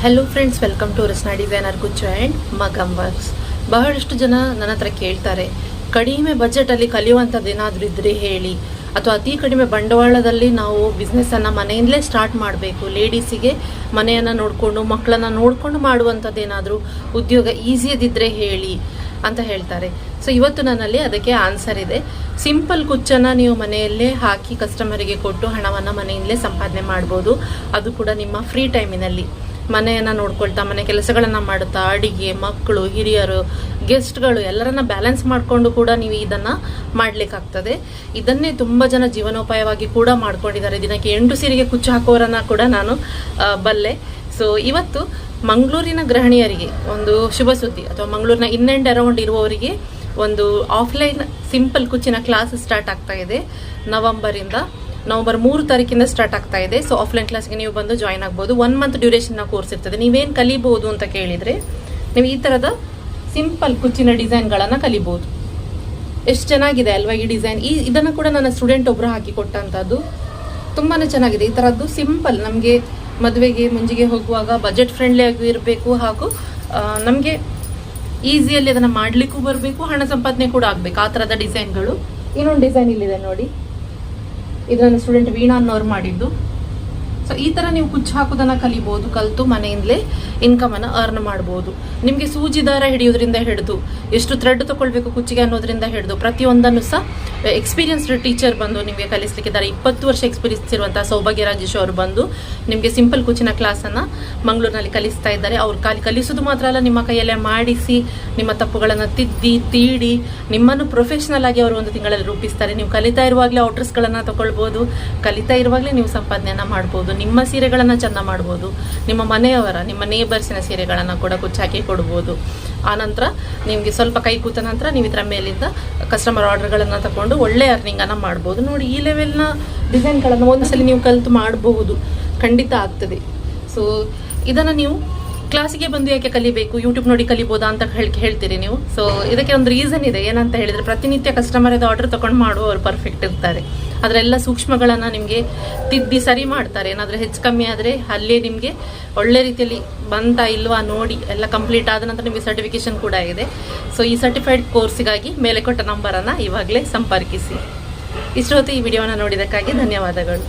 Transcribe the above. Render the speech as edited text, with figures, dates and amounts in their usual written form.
Hello friends, welcome to Rasna designer Kuchchu and Maggam works. ಬಹಳಷ್ಟು ಜನ ನನ್ನ ಹತ್ರ ಕೇಳ್ತಾರೆ, ಕಡಿಮೆ ಬಜೆಟಲ್ಲಿ ಕಲಿಯುವಂಥದ್ದು ಏನಾದರೂ ಇದ್ದರೆ ಹೇಳಿ, ಅಥವಾ ಅತಿ ಕಡಿಮೆ ಬಂಡವಾಳದಲ್ಲಿ ನಾವು ಬಿಸ್ನೆಸ್ಸನ್ನು ಮನೆಯಿಂದಲೇ ಸ್ಟಾರ್ಟ್ ಮಾಡಬೇಕು, ಲೇಡೀಸಿಗೆ ಮನೆಯನ್ನು ನೋಡಿಕೊಂಡು ಮಕ್ಕಳನ್ನು ನೋಡಿಕೊಂಡು ಮಾಡುವಂಥದ್ದು ಏನಾದರೂ ಉದ್ಯೋಗ ಈಸಿಯದಿದ್ದರೆ ಹೇಳಿ ಅಂತ ಹೇಳ್ತಾರೆ. ಸೊ ಇವತ್ತು ನನ್ನಲ್ಲಿ ಅದಕ್ಕೆ ಆನ್ಸರ್ ಇದೆ. ಸಿಂಪಲ್ ಕುಚ್ಚನ್ನು ನೀವು ಮನೆಯಲ್ಲೇ ಹಾಕಿ ಕಸ್ಟಮರಿಗೆ ಕೊಟ್ಟು ಹಣವನ್ನು ಮನೆಯಿಂದಲೇ ಸಂಪಾದನೆ ಮಾಡ್ಬೋದು. ಅದು ಕೂಡ ನಿಮ್ಮ ಫ್ರೀ ಟೈಮಿನಲ್ಲಿ ಮನೆಯನ್ನು ನೋಡ್ಕೊಳ್ತಾ, ಮನೆ ಕೆಲಸಗಳನ್ನು ಮಾಡುತ್ತಾ, ಅಡಿಗೆ, ಮಕ್ಕಳು, ಹಿರಿಯರು, ಗೆಸ್ಟ್ಗಳು ಎಲ್ಲರನ್ನ ಬ್ಯಾಲೆನ್ಸ್ ಮಾಡಿಕೊಂಡು ಕೂಡ ನೀವು ಇದನ್ನು ಮಾಡಲಿಕ್ಕಾಗ್ತದೆ. ಇದನ್ನೇ ತುಂಬ ಜನ ಜೀವನೋಪಾಯವಾಗಿ ಕೂಡ ಮಾಡ್ಕೊಂಡಿದ್ದಾರೆ. ದಿನಕ್ಕೆ 8 ಸೀರೆಗೆ ಕುಚ್ಚು ಹಾಕೋರನ್ನ ಕೂಡ ನಾನು ಬಲ್ಲೆ. ಸೊ ಇವತ್ತು ಮಂಗಳೂರಿನ ಗೃಹಿಣಿಯರಿಗೆ ಒಂದು ಶುಭ ಸುದ್ದಿ, ಅಥವಾ ಮಂಗಳೂರಿನ ಇನ್ ಆ್ಯಂಡ್ ಅರೌಂಡ್ ಇರುವವರಿಗೆ ಒಂದು ಆಫ್ಲೈನ್ ಸಿಂಪಲ್ ಕುಚ್ಚಿನ ಕ್ಲಾಸ್ ಸ್ಟಾರ್ಟ್ ಆಗ್ತಾ ಇದೆ. ನವೆಂಬರ್ 3 ತಾರೀಕಿಂದ ಸ್ಟಾರ್ಟ್ ಆಗ್ತಾ ಇದೆ. ಸೊ ಆಫ್ಲೈನ್ ಕ್ಲಾಸ್ಗೆ ನೀವು ಬಂದು ಜಾಯ್ನ್ ಆಗ್ಬೋದು. 1 ಮಂತ್ ಡ್ಯೂರೇಷನ್ನ ಕೋರ್ಸ್ ಇರ್ತದೆ. ನೀವೇನು ಕಲಿಬಹುದು ಅಂತ ಕೇಳಿದರೆ, ನೀವು ಈ ಥರದ ಸಿಂಪಲ್ ಕುಚ್ಚಿನ ಡಿಸೈನ್ಗಳನ್ನು ಕಲಿಬಹುದು. ಎಷ್ಟು ಚೆನ್ನಾಗಿದೆ ಅಲ್ವಾ ಈ ಡಿಸೈನ್. ಇದನ್ನು ಕೂಡ ನನ್ನ ಸ್ಟೂಡೆಂಟ್ ಒಬ್ಬರು ಹಾಕಿ ಕೊಟ್ಟಂಥದ್ದು. ತುಂಬಾ ಚೆನ್ನಾಗಿದೆ. ಈ ಥರದ್ದು ಸಿಂಪಲ್, ನಮಗೆ ಮದುವೆಗೆ ಮುಂಜಿಗೆ ಹೋಗುವಾಗ ಬಜೆಟ್ ಫ್ರೆಂಡ್ಲಿ ಆಗಿ ಇರಬೇಕು, ಹಾಗೂ ನಮಗೆ ಈಸಿಯಲ್ಲಿ ಅದನ್ನು ಮಾಡಲಿಕ್ಕೂ ಬರಬೇಕು, ಹಣ ಸಂಪಾದನೆ ಕೂಡ ಆಗಬೇಕು. ಆ ಥರದ ಡಿಸೈನ್ಗಳು. ಇನ್ನೊಂದು ಡಿಸೈನ್ ಇಲ್ಲಿದೆ ನೋಡಿ, ಇದನ್ನು ಸ್ಟೂಡೆಂಟ್ ವೀಣಾ ಅನ್ನೋರು ಮಾಡಿದ್ದು. ಸೊ ಈ ಥರ ನೀವು ಕುಚ್ಚು ಹಾಕೋದನ್ನು ಕಲಿಬೋದು. ಕಲಿತು ಮನೆಯಿಂದಲೇ ಇನ್ಕಮನ್ನು ಅರ್ನ್ ಮಾಡ್ಬೋದು. ನಿಮಗೆ ಸೂಜಿ ದಾರ ಹಿಡಿಯೋದ್ರಿಂದ ಹಿಡಿದು ಎಷ್ಟು ಥ್ರೆಡ್ ತೊಗೊಳ್ಬೇಕು ಕುಚ್ಚಿಗೆ ಅನ್ನೋದ್ರಿಂದ ಹಿಡಿದು ಪ್ರತಿಯೊಂದನ್ನು ಸಹ ಎಕ್ಸ್ಪೀರಿಯನ್ಸ್ಡ್ ಟೀಚರ್ ಬಂದು ನಿಮಗೆ ಕಲಿಸ್ಲಿಕ್ಕಿದ್ದಾರೆ. 20 ವರ್ಷ ಎಕ್ಸ್ಪೀರಿಯನ್ಸ್ ಇರುವಂಥ ಸೌಭಾಗ್ಯ ರಾಜೇಶ್ ಅವರು ಬಂದು ನಿಮಗೆ ಸಿಂಪಲ್ ಕುಚ್ಚಿನ ಕ್ಲಾಸನ್ನು ಮಂಗಳೂರಿನಲ್ಲಿ ಕಲಿಸ್ತಾ ಇದ್ದಾರೆ. ಅವ್ರು ಕಲಿಸೋದು ಮಾತ್ರ ಅಲ್ಲ, ನಿಮ್ಮ ಕೈಯಲ್ಲೇ ಮಾಡಿಸಿ, ನಿಮ್ಮ ತಪ್ಪುಗಳನ್ನು ತಿದ್ದಿ ತೀಡಿ ನಿಮ್ಮನ್ನು ಪ್ರೊಫೆಷನಲ್ ಆಗಿ ಅವರು 1 ತಿಂಗಳಲ್ಲಿ ರೂಪಿಸ್ತಾರೆ. ನೀವು ಕಲಿತಾ ಇರುವಾಗಲೇ ಔಟ್ರಸ್ಗಳನ್ನು ತಗೊಳ್ಬೋದು, ಕಲಿತಾ ಇರುವಾಗಲೇ ನೀವು ಸಂಪಾದನೆಯನ್ನು ಮಾಡ್ಬೋದು. ನಿಮ್ಮ ಸೀರೆಗಳನ್ನು ಚೆಂದ ಮಾಡ್ಬೋದು, ನಿಮ್ಮ ಮನೆಯವರ, ನಿಮ್ಮ ನೇಬರ್ಸಿನ ಸೀರೆಗಳನ್ನು ಕೂಡ ಕುಚ್ಚಾಕಿ ಕೊಡ್ಬೋದು. ಆನಂತರ ನಿಮಗೆ ಸ್ವಲ್ಪ ಕೈ ಕೂತ ನಂತರ ನೀವು ಇದರ ಮೇಲಿಂದ ಕಸ್ಟಮರ್ ಆರ್ಡರ್ಗಳನ್ನು ತಗೊಂಡು ಒಳ್ಳೆ ಅರ್ನಿಂಗನ್ನು ಮಾಡ್ಬೋದು. ನೋಡಿ, ಈ ಲೆವೆಲ್ನ ಡಿಸೈನ್ಗಳನ್ನು ಒಂದ್ಸಲಿ ನೀವು ಕಲಿತು ಮಾಡಬಹುದು, ಖಂಡಿತ ಆಗ್ತದೆ. ಸೊ ಇದನ್ನು ನೀವು ಕ್ಲಾಸಿಗೆ ಬಂದು ಯಾಕೆ ಕಲಿಬೇಕು, ಯೂಟ್ಯೂಬ್ ನೋಡಿ ಕಲಿಬೋದಾ ಅಂತ ಹೇಳ್ತೀರಿ ನೀವು. ಸೊ ಇದಕ್ಕೆ ಒಂದು ರೀಸನ್ ಇದೆ. ಏನಂತ ಹೇಳಿದರೆ, ಪ್ರತಿನಿತ್ಯ ಕಸ್ಟಮರ್ ಆರ್ಡರ್ ತಗೊಂಡು ಮಾಡುವವರು ಪರ್ಫೆಕ್ಟ್ ಇರ್ತಾರೆ. ಅದರೆಲ್ಲ ಸೂಕ್ಷ್ಮಗಳನ್ನು ನಿಮಗೆ ತಿದ್ದಿ ಸರಿ ಮಾಡ್ತಾರೆ. ಏನಾದರೂ ಹೆಚ್ಚು ಕಮ್ಮಿ ಆದರೆ ಅಲ್ಲೇ ನಿಮಗೆ ಒಳ್ಳೆ ರೀತಿಯಲ್ಲಿ ಬಂತಾ ಇಲ್ವಾ ನೋಡಿ ಎಲ್ಲ ಕಂಪ್ಲೀಟ್ ಆದ ನಂತರ ನಿಮಗೆ ಸರ್ಟಿಫಿಕೇಶನ್ ಕೂಡ ಇದೆ. ಸೊ ಈ ಸರ್ಟಿಫೈಡ್ ಕೋರ್ಸಿಗಾಗಿ ಮೇಲೆ ಕೊಟ್ಟ ನಂಬರನ್ನು ಇವಾಗಲೇ ಸಂಪರ್ಕಿಸಿ. ಇಷ್ಟೊತ್ತು ಈ ವಿಡಿಯೋನ ನೋಡಿದ್ದಕ್ಕಾಗಿ ಧನ್ಯವಾದಗಳು.